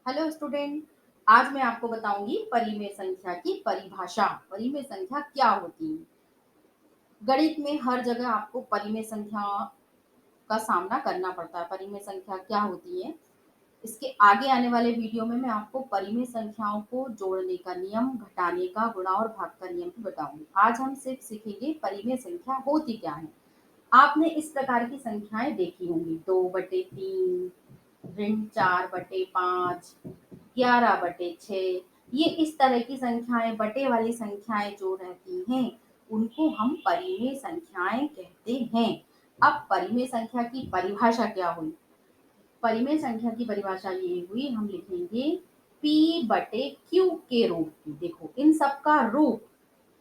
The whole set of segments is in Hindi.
Hello student. आज मैं आपको बताऊंगी परिमेय संख्या की परिभाषा। परिमेय संख्या क्या होती है? गणित में हर जगह आपको परिमेय संख्या का सामना करना पड़ता है। परिमेय संख्या क्या होती है, इसके आगे आने वाले वीडियो में मैं आपको परिमेय संख्याओं को जोड़ने का नियम, घटाने का, गुणा और भाग का नियम भी बताऊंगी। आज हम सिर्फ सीखेंगे परिमेय संख्या होती क्या है। आपने इस प्रकार की संख्याएं देखी होंगी, 2/3, ऋण 4/5, 11/6। ये इस तरह की संख्याएं, बटे वाली संख्याएं जो रहती हैं, उनको हम परिमेय संख्याएं कहते हैं। अब परिमेय संख्या की परिभाषा क्या हुई? परिमेय संख्या की परिभाषा ये हुई, हम लिखेंगे P/Q के रूप की। देखो इन सबका रूप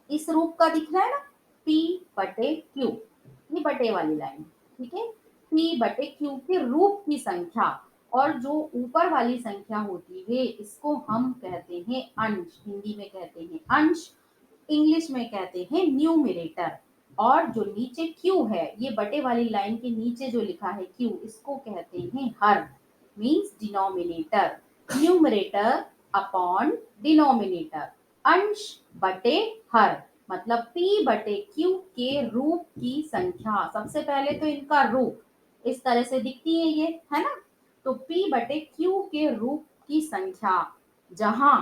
इस रूप का दिख रहा है ना, P/Q, ये बटे वाली लाइन, ठीक है। P/Q के रूप की संख्या, और जो ऊपर वाली संख्या होती है इसको हम कहते हैं अंश। हिंदी में कहते हैं अंश, इंग्लिश में कहते हैं न्यूमरेटर। और जो नीचे Q है, ये बटे वाली लाइन के नीचे जो लिखा है Q, इसको कहते हैं हर, means denominator. Numerator upon denominator, अंश बटे हर, मतलब P/Q के रूप की संख्या। सबसे पहले तो इनका रूप इस तरह से दिखती है, ये है ना। तो P/Q के रूप की संख्या, जहां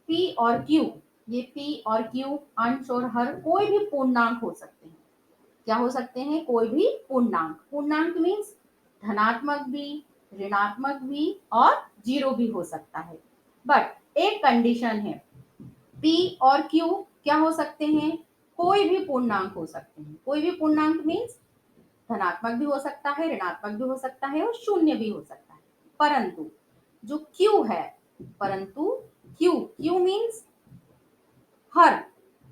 P और Q, ये P और Q, अंश और हर कोई भी पूर्णांक हो सकते हैं। क्या हो सकते हैं? कोई भी पूर्णांक। पूर्णांक मीन्स धनात्मक भी, ऋणात्मक भी और जीरो भी हो सकता है। बट एक कंडीशन है, P और Q क्या हो सकते हैं? कोई भी पूर्णांक हो सकते हैं। कोई भी पूर्णांक मीन्स धनात्मक भी हो सकता है, ऋणात्मक भी हो सकता है और शून्य भी हो सकता है। परंतु जो Q है, परंतु Q मीन्स हर,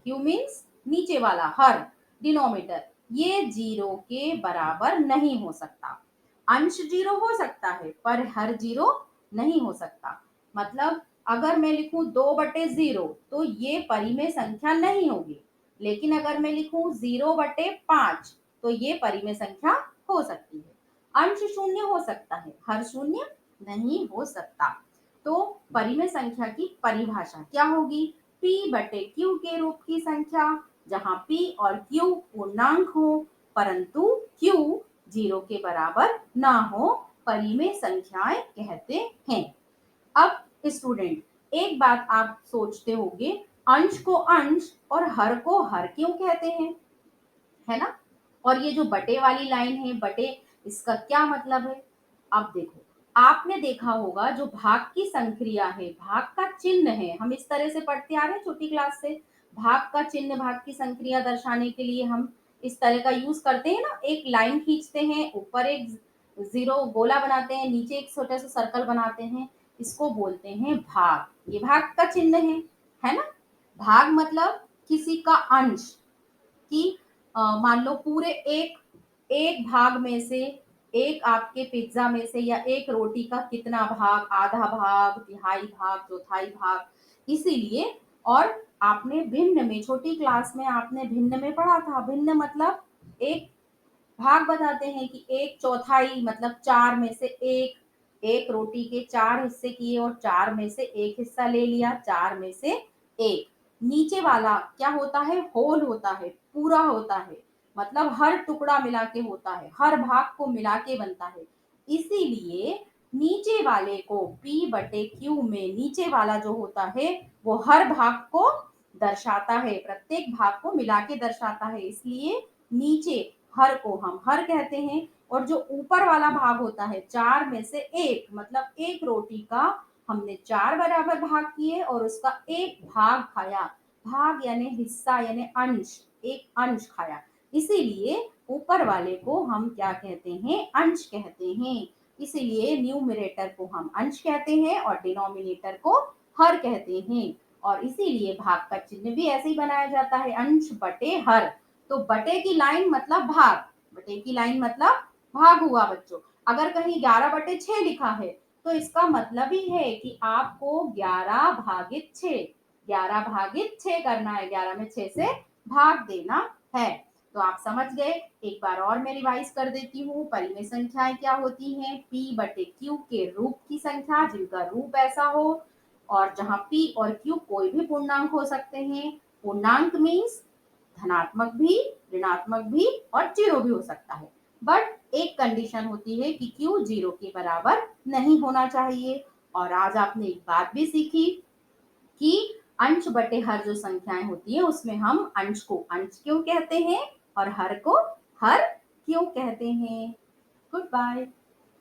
Q मीन्स नीचे वाला हर, डिनोमिनेटर, ये जीरो के बराबर नहीं हो सकता। अंश जीरो हो सकता है पर हर जीरो नहीं हो सकता। मतलब अगर मैं लिखूं 2/0 तो ये परिमेय संख्या नहीं होगी, लेकिन अगर मैं लिखूं 0/5 तो ये परिमेय संख्या हो सकती है। अंश शून्य हो सकता है, हर शून्य नहीं हो सकता। तो परिमेय संख्या की परिभाषा क्या होगी? P/Q के रूप की संख्या, जहां P और Q पूर्णांक हो परंतु Q जीरो के बराबर ना हो, परिमेय संख्याएं कहते हैं। अब स्टूडेंट, एक बात आप सोचते होंगे, अंश को अंश और हर को हर क्यों कहते हैं, है ना। और ये जो बटे वाली लाइन है, बटे, इसका क्या मतलब है? अब देखो, आपने देखा होगा जो भाग की संक्रिया है, भाग का चिन्ह है, हम इस तरह से पढ़ते आ रहे हैं छोटी क्लास से। भाग का चिन्ह, भाग की संक्रिया दर्शाने के लिए हम इस तरह का यूज करते हैं ना। एक लाइन खींचते हैं, ऊपर एक जीरो गोला बनाते हैं, नीचे एक छोटा सा सर्कल बनाते हैं, इसको बोलते हैं भाग। ये भाग का चिन्ह है ना। भाग मतलब किसी का अंश, कि मान लो पूरे एक एक भाग में से, एक आपके पिज्जा में से या एक रोटी का कितना भाग, आधा भाग, तिहाई भाग, चौथाई भाग, इसीलिए। और आपने भिन्न में, छोटी क्लास में आपने भिन्न में पढ़ा था। भिन्न मतलब एक भाग बताते हैं कि एक चौथाई मतलब चार में से एक, एक रोटी के चार हिस्से किए और चार में से एक हिस्सा ले लिया, चार में से एक। नीचे वाला क्या होता है? होल होता है, पूरा होता है, मतलब हर टुकड़ा मिला के होता है, हर भाग को मिला के बनता है। इसीलिए नीचे वाले को P/Q में नीचे वाला जो होता है वो हर भाग को दर्शाता है, प्रत्येक भाग को मिला के दर्शाता है, इसलिए नीचे हर को हम हर कहते हैं। और जो ऊपर वाला भाग होता है, चार में से एक, मतलब एक रोटी का हमने चार बराबर भाग किए और उसका एक भाग खाया। भाग यानी हिस्सा यानी अंश, एक अंश खाया, इसीलिए ऊपर वाले को हम क्या कहते हैं? अंश कहते हैं। इसीलिए न्यूमरेटर को हम अंश कहते हैं और डिनोमिनेटर को हर कहते हैं। और इसीलिए भाग का चिन्ह भी ऐसे ही बनाया जाता है, अंश बटे हर। तो बटे की लाइन मतलब भाग, बटे की लाइन मतलब भाग हुआ बच्चों। अगर कहीं 11/6 लिखा है तो इसका मतलब ही है कि आपको 11/6, 11/6 करना है, 11 में 6 से भाग देना है। तो आप समझ गए। एक बार और मैं रिवाइज कर देती हूँ, परिमेय संख्याएं क्या होती हैं? p बटे q के रूप की संख्या जिनका रूप ऐसा हो, और जहां p और q कोई भी पूर्णांक हो सकते हैं। पूर्णांक मीन्स धनात्मक भी, ऋणात्मक भी और जीरो भी हो सकता है। बट एक कंडीशन होती है कि q जीरो के बराबर नहीं होना चाहिए। और आज आपने एक बात भी सीखी कि अंश बटे हर जो संख्याएं होती है उसमें हम अंश को अंश क्यों कहते हैं और हर को हर क्यों कहते हैं। Good bye.